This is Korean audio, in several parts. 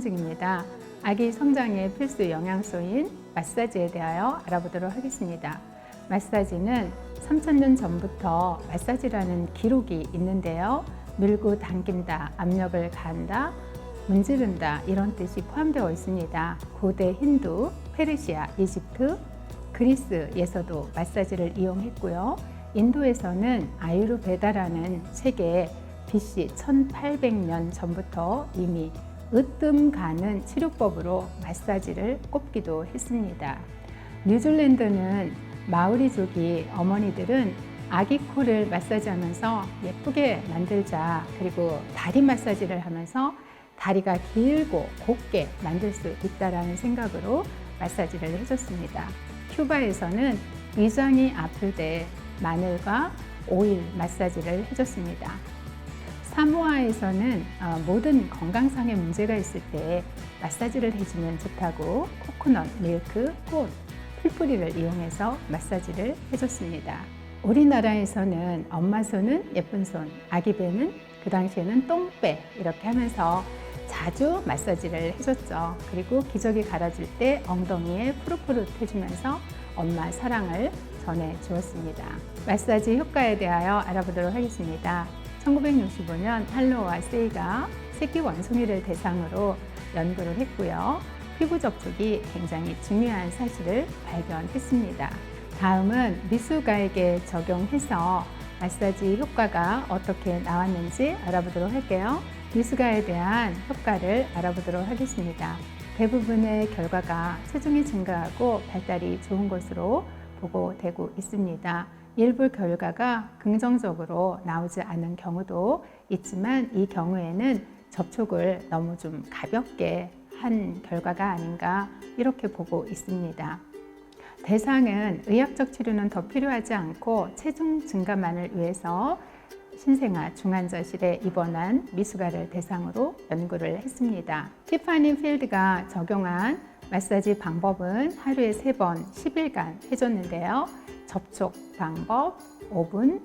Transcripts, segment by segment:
중입니다. 아기 성장에 필수 영양소인 마사지에 대하여 알아보도록 하겠습니다. 마사지는 3000년 전부터 마사지라는 기록이 있는데요. 밀고 당긴다, 압력을 가한다, 문지른다 이런 뜻이 포함되어 있습니다. 고대 힌두, 페르시아, 이집트, 그리스에서도 마사지를 이용했고요. 인도에서는 아유르베다라는 책에 BC 1800년 전부터 이미 으뜸 가는 치료법으로 마사지를 꼽기도 했습니다. 뉴질랜드는 마오리족이 어머니들은 아기 코를 마사지하면서 예쁘게 만들자, 그리고 다리 마사지를 하면서 다리가 길고 곱게 만들 수 있다는 생각으로 마사지를 해줬습니다. 큐바에서는 위장이 아플 때 마늘과 오일 마사지를 해줬습니다. 사모아에서는 모든 건강상의 문제가 있을 때 마사지를 해주면 좋다고 코코넛, 밀크, 꽃, 풀뿌리를 이용해서 마사지를 해줬습니다. 우리나라에서는 엄마 손은 예쁜 손, 아기 배는 그 당시에는 똥배 이렇게 하면서 자주 마사지를 해줬죠. 그리고 기저귀 갈아줄 때 엉덩이에 푸릇푸릇 해주면서 엄마 사랑을 전해주었습니다. 마사지 효과에 대하여 알아보도록 하겠습니다. 1965년 할로와 세이가 새끼 원숭이를 대상으로 연구를 했고요. 피부 접촉이 굉장히 중요한 사실을 발견했습니다. 다음은 미숙아에게 적용해서 마사지 효과가 어떻게 나왔는지 알아보도록 할게요. 미숙아에 대한 효과를 알아보도록 하겠습니다. 대부분의 결과가 체중이 증가하고 발달이 좋은 것으로 보고되고 있습니다. 일부 결과가 긍정적으로 나오지 않은 경우도 있지만 이 경우에는 접촉을 너무 좀 가볍게 한 결과가 아닌가 이렇게 보고 있습니다. 대상은 의학적 치료는 더 필요하지 않고 체중 증가만을 위해서 신생아 중환자실에 입원한 미숙아를 대상으로 연구를 했습니다. 티파니 필드가 적용한 마사지 방법은 하루에 3번 10일간 해줬는데요. 접촉 방법 5분,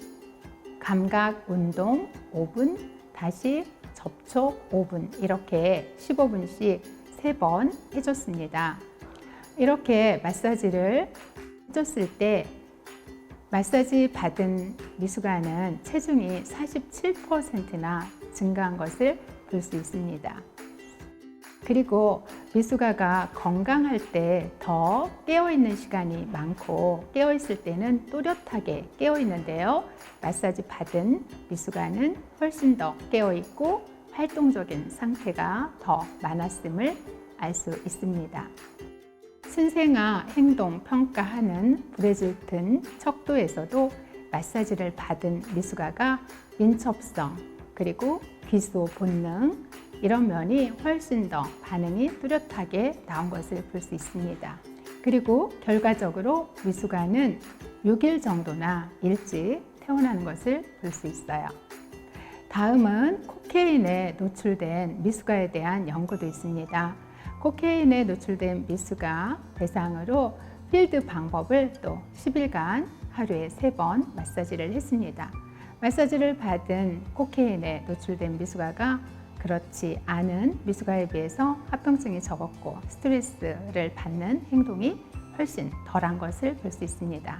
감각 운동 5분, 다시 접촉 5분 이렇게 15분씩 3번 해줬습니다. 이렇게 마사지를 해줬을 때 마사지 받은 미숙아는 체중이 47%나 증가한 것을 볼 수 있습니다. 그리고 미숙아가 건강할 때 더 깨어있는 시간이 많고 깨어있을 때는 또렷하게 깨어있는데요. 마사지 받은 미숙아는 훨씬 더 깨어있고 활동적인 상태가 더 많았음을 알 수 있습니다. 신생아 행동 평가하는 브레질튼 척도에서도 마사지를 받은 미숙아가 민첩성 그리고 기소 본능 이런 면이 훨씬 더 반응이 뚜렷하게 나온 것을 볼 수 있습니다. 그리고 결과적으로 미숙아는 6일 정도나 일찍 태어나는 것을 볼 수 있어요. 다음은 코케인에 노출된 미숙아에 대한 연구도 있습니다. 코케인에 노출된 미숙아 대상으로 필드 방법을 또 10일간 하루에 3번 마사지를 했습니다. 마사지를 받은 코케인에 노출된 미숙아가 그렇지 않은 미숙아에 비해서 합병증이 적었고 스트레스를 받는 행동이 훨씬 덜한 것을 볼 수 있습니다.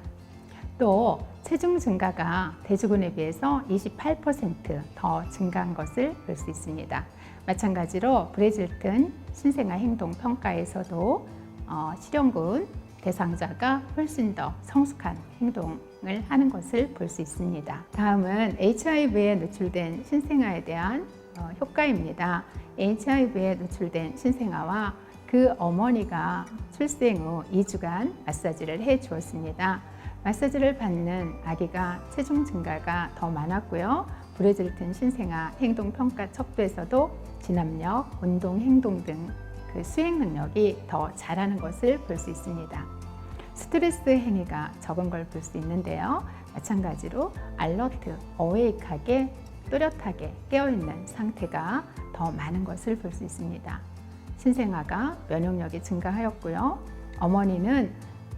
또 체중 증가가 대주군에 비해서 28% 증가한 것을 볼 수 있습니다. 마찬가지로 브레질튼 신생아 행동 평가에서도 실현군 대상자가 훨씬 더 성숙한 행동을 하는 것을 볼 수 있습니다. 다음은 HIV에 노출된 신생아에 대한 효과입니다. HIV에 노출된 신생아와 그 어머니가 출생 후 2주간 마사지를 해 주었습니다. 마사지를 받는 아기가 체중 증가가 더 많았고요. 브레질튼 신생아 행동평가 척도에서도 진압력, 운동, 행동 등 그 수행 능력이 더 잘하는 것을 볼 수 있습니다. 스트레스 행위가 적은 걸 볼 수 있는데요. 마찬가지로 알러트, 어웨이크하게 또렷하게 깨어있는 상태가 더 많은 것을 볼 수 있습니다. 신생아가 면역력이 증가하였고요. 어머니는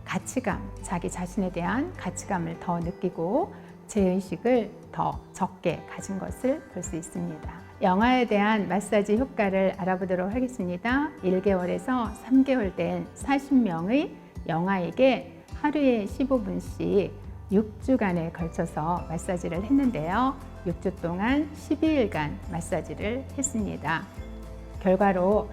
가치감, 자기 자신에 대한 가치감을 더 느끼고 죄의식을 더 적게 가진 것을 볼 수 있습니다. 영아에 대한 마사지 효과를 알아보도록 하겠습니다. 1개월에서 3개월 된 40명의 영아에게 하루에 15분씩 6주간에 걸쳐서 마사지를 했는데요. 6주 동안 12일간 마사지를 했습니다. 결과로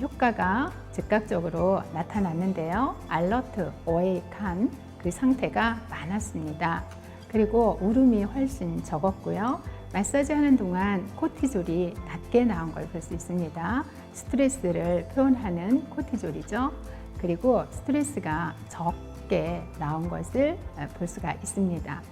효과가 즉각적으로 나타났는데요. 알러트, 어웨이크한 그 상태가 많았습니다. 그리고 울음이 훨씬 적었고요. 마사지 하는 동안 코티졸이 낮게 나온 걸 볼 수 있습니다. 스트레스를 표현하는 코티졸이죠. 그리고 스트레스가 적게 나온 것을 볼 수가 있습니다.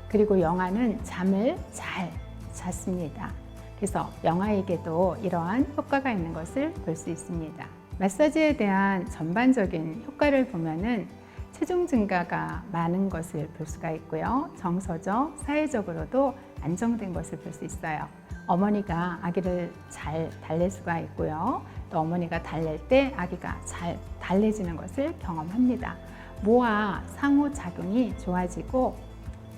그리고 영아는 잠을 잘 잤습니다. 그래서 영아에게도 이러한 효과가 있는 것을 볼 수 있습니다. 마사지에 대한 전반적인 효과를 보면은 체중 증가가 많은 것을 볼 수가 있고요. 정서적, 사회적으로도 안정된 것을 볼 수 있어요. 어머니가 아기를 잘 달랠 수가 있고요. 또 어머니가 달랠 때 아기가 잘 달래지는 것을 경험합니다. 모아 상호작용이 좋아지고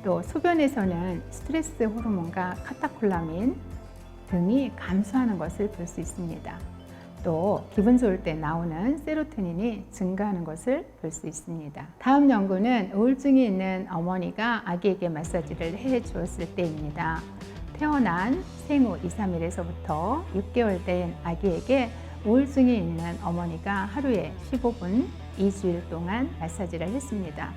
또 소변에서는 스트레스 호르몬과 카타콜라민 등이 감소하는 것을 볼 수 있습니다. 또 기분 좋을 때 나오는 세로토닌이 증가하는 것을 볼 수 있습니다. 다음 연구는 우울증이 있는 어머니가 아기에게 마사지를 해 주었을 때입니다. 태어난 생후 2, 3일에서부터 6개월 된 아기에게 우울증이 있는 어머니가 하루에 15분 2주일 동안 마사지를 했습니다.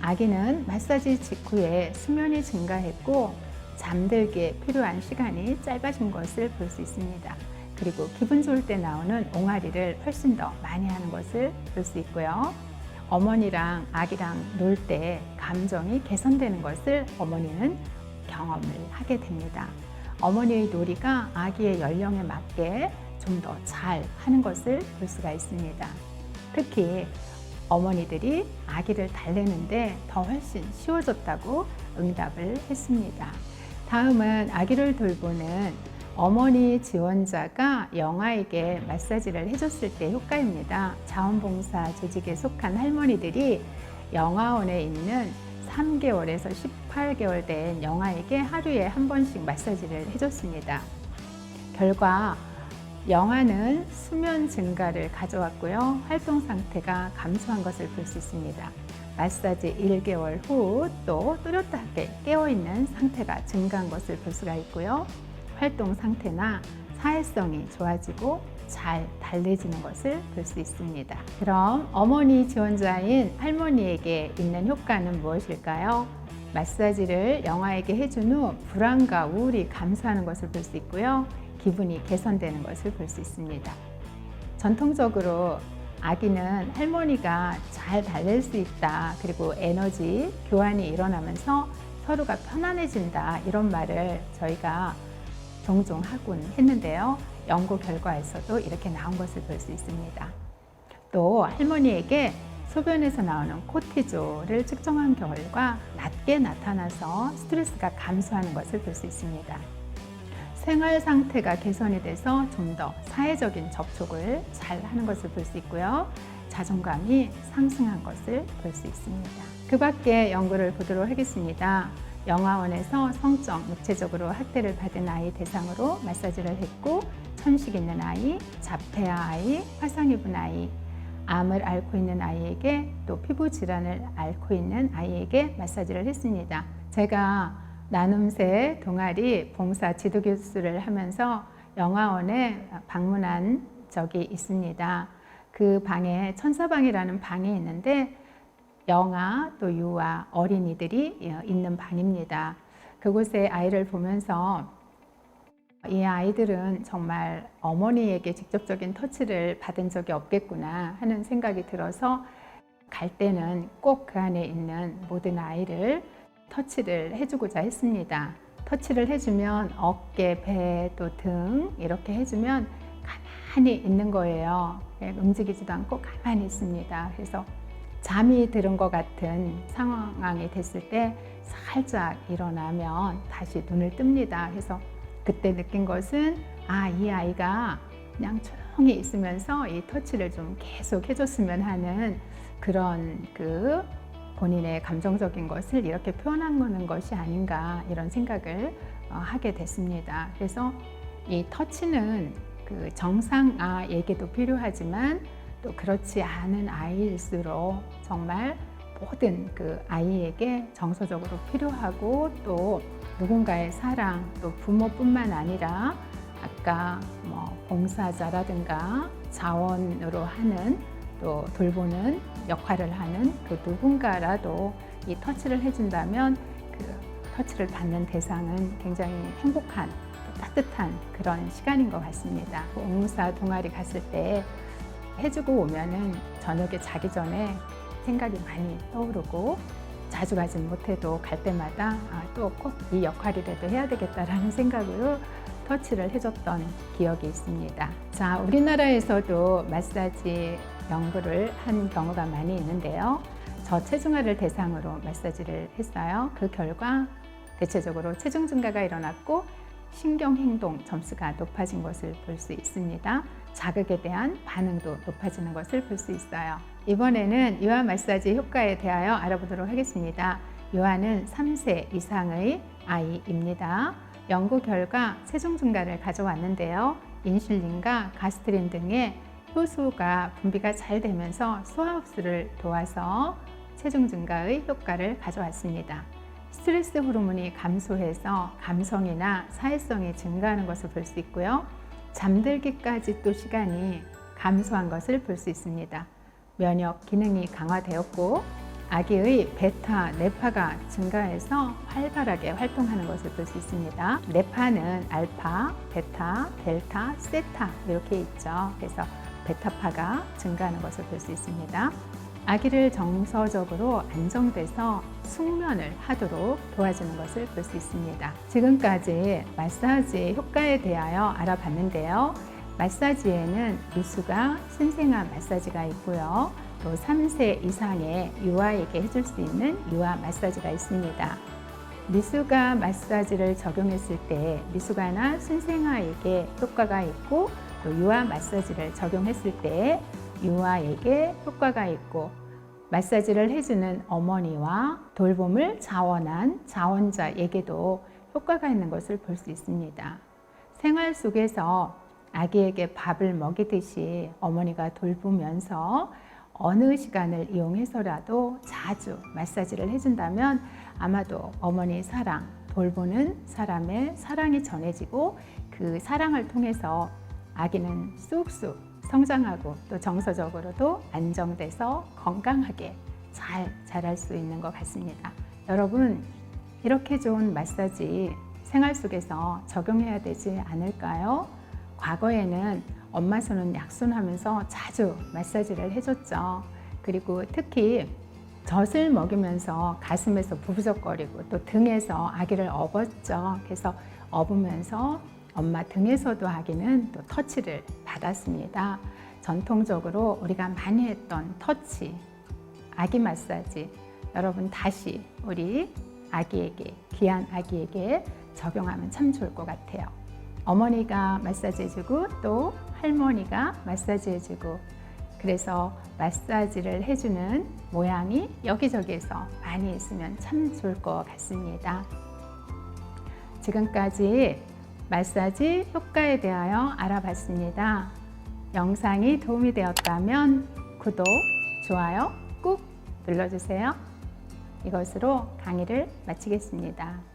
아기는 마사지 직후에 수면이 증가했고 잠들기에 필요한 시간이 짧아진 것을 볼 수 있습니다. 그리고 기분 좋을 때 나오는 옹알이를 훨씬 더 많이 하는 것을 볼 수 있고요. 어머니랑 아기랑 놀 때 감정이 개선되는 것을 어머니는 경험을 하게 됩니다. 어머니의 놀이가 아기의 연령에 맞게 좀 더 잘 하는 것을 볼 수가 있습니다. 특히 어머니들이 아기를 달래는데 더 훨씬 쉬워졌다고 응답을 했습니다. 다음은 아기를 돌보는 어머니 지원자가 영아에게 마사지를 해줬을 때 효과입니다. 자원봉사 조직에 속한 할머니들이 영아원에 있는 3개월에서 18개월 된 영아에게 하루에 한 번씩 마사지를 해줬습니다. 결과 영아는 수면 증가를 가져왔고요. 활동 상태가 감소한 것을 볼 수 있습니다. 마사지 1개월 후 또 또렷하게 깨어있는 상태가 증가한 것을 볼 수가 있고요. 활동 상태나 사회성이 좋아지고 잘 달래지는 것을 볼 수 있습니다. 그럼 어머니 지원자인 할머니에게 있는 효과는 무엇일까요? 마사지를 영아에게 해준 후 불안과 우울이 감소하는 것을 볼 수 있고요. 기분이 개선되는 것을 볼 수 있습니다. 전통적으로 아기는 할머니가 잘 달랠 수 있다. 그리고 에너지 교환이 일어나면서 서로가 편안해진다. 이런 말을 저희가 종종 하곤 했는데요. 연구 결과에서도 이렇게 나온 것을 볼 수 있습니다. 또 할머니에게 소변에서 나오는 코티졸을 측정한 결과 낮게 나타나서 스트레스가 감소하는 것을 볼 수 있습니다. 생활 상태가 개선이 돼서 좀 더 사회적인 접촉을 잘 하는 것을 볼 수 있고요. 자존감이 상승한 것을 볼 수 있습니다. 그 밖에 연구를 보도록 하겠습니다. 영아원에서 성적, 육체적으로 학대를 받은 아이 대상으로 마사지를 했고 천식 있는 아이, 자폐아 아이, 화상 입은 아이, 암을 앓고 있는 아이에게 또 피부 질환을 앓고 있는 아이에게 마사지를 했습니다. 제가 나눔새 동아리 봉사 지도교수를 하면서 영아원에 방문한 적이 있습니다. 그 방에 천사방이라는 방이 있는데 영아 또 유아 어린이들이 있는 방입니다. 그곳에 아이를 보면서 이 아이들은 정말 어머니에게 직접적인 터치를 받은 적이 없겠구나 하는 생각이 들어서 갈 때는 꼭 그 안에 있는 모든 아이를 터치를 해주고자 했습니다. 터치를 해주면 어깨, 배, 또 등 이렇게 해주면 가만히 있는 거예요. 움직이지도 않고 가만히 있습니다. 그래서 잠이 들은 것 같은 상황이 됐을 때 살짝 일어나면 다시 눈을 뜹니다. 그래서 그때 느낀 것은 이 아이가 그냥 조용히 있으면서 이 터치를 좀 계속 해줬으면 하는 그런 본인의 감정적인 것을 이렇게 표현하는 것이 아닌가 이런 생각을 하게 됐습니다. 그래서 이 터치는 그 정상아에게도 필요하지만 또 그렇지 않은 아이일수록 정말 모든 그 아이에게 정서적으로 필요하고 또 누군가의 사랑, 또 부모뿐만 아니라 아까 뭐 봉사자라든가 자원으로 하는 또 돌보는 역할을 하는 그 누군가라도 이 터치를 해준다면 그 터치를 받는 대상은 굉장히 행복한 따뜻한 그런 시간인 것 같습니다. 옹사 동아리 갔을 때 해주고 오면은 저녁에 자기 전에 생각이 많이 떠오르고 자주 가진 못해도 갈 때마다 또 꼭 이 역할이라도 해야 되겠다라는 생각으로 터치를 해줬던 기억이 있습니다. 자, 우리나라에서도 마사지 연구를 한 경우가 많이 있는데요. 저체중아를 대상으로 마사지를 했어요. 그 결과 대체적으로 체중 증가가 일어났고 신경행동 점수가 높아진 것을 볼 수 있습니다. 자극에 대한 반응도 높아지는 것을 볼 수 있어요. 이번에는 유아 마사지 효과에 대하여 알아보도록 하겠습니다. 유아는 3세 이상의 아이입니다. 연구 결과 체중 증가를 가져왔는데요. 인슐린과 가스트린 등의 효소가 분비가 잘 되면서 소화흡수를 도와서 체중 증가의 효과를 가져왔습니다. 스트레스 호르몬이 감소해서 감성이나 사회성이 증가하는 것을 볼 수 있고요. 잠들기까지 또 시간이 감소한 것을 볼 수 있습니다. 면역 기능이 강화되었고 아기의 베타, 뇌파가 증가해서 활발하게 활동하는 것을 볼 수 있습니다. 뇌파는 알파, 베타, 델타, 세타 이렇게 있죠. 그래서 베타파가 증가하는 것을 볼 수 있습니다. 아기를 정서적으로 안정돼서 숙면을 하도록 도와주는 것을 볼 수 있습니다. 지금까지 마사지 효과에 대하여 알아봤는데요. 마사지에는 미수가 신생아 마사지가 있고요. 또 3세 이상의 유아에게 해줄 수 있는 유아 마사지가 있습니다. 미수가 마사지를 적용했을 때 미수가나 신생아에게 효과가 있고 또 유아 마사지를 적용했을 때 유아에게 효과가 있고 마사지를 해주는 어머니와 돌봄을 자원한 자원자에게도 효과가 있는 것을 볼 수 있습니다. 생활 속에서 아기에게 밥을 먹이듯이 어머니가 돌보면서 어느 시간을 이용해서라도 자주 마사지를 해준다면 아마도 어머니 사랑, 돌보는 사람의 사랑이 전해지고 그 사랑을 통해서 아기는 쑥쑥 성장하고 또 정서적으로도 안정돼서 건강하게 잘 자랄 수 있는 것 같습니다. 여러분, 이렇게 좋은 마사지 생활 속에서 적용해야 되지 않을까요? 과거에는 엄마 손은 약손하면서 자주 마사지를 해줬죠. 그리고 특히 젖을 먹이면서 가슴에서 부부적거리고 또 등에서 아기를 업었죠. 그래서 업으면서 엄마 등에서도 아기는 또 터치를 받았습니다. 전통적으로 우리가 많이 했던 터치, 아기 마사지, 여러분 다시 우리 아기에게, 귀한 아기에게 적용하면 참 좋을 것 같아요. 어머니가 마사지 해주고 또 할머니가 마사지 해주고 그래서 마사지를 해주는 모양이 여기저기에서 많이 있으면 참 좋을 것 같습니다. 지금까지 마사지 효과에 대하여 알아봤습니다. 영상이 도움이 되었다면 구독, 좋아요 꾹 눌러주세요. 이것으로 강의를 마치겠습니다.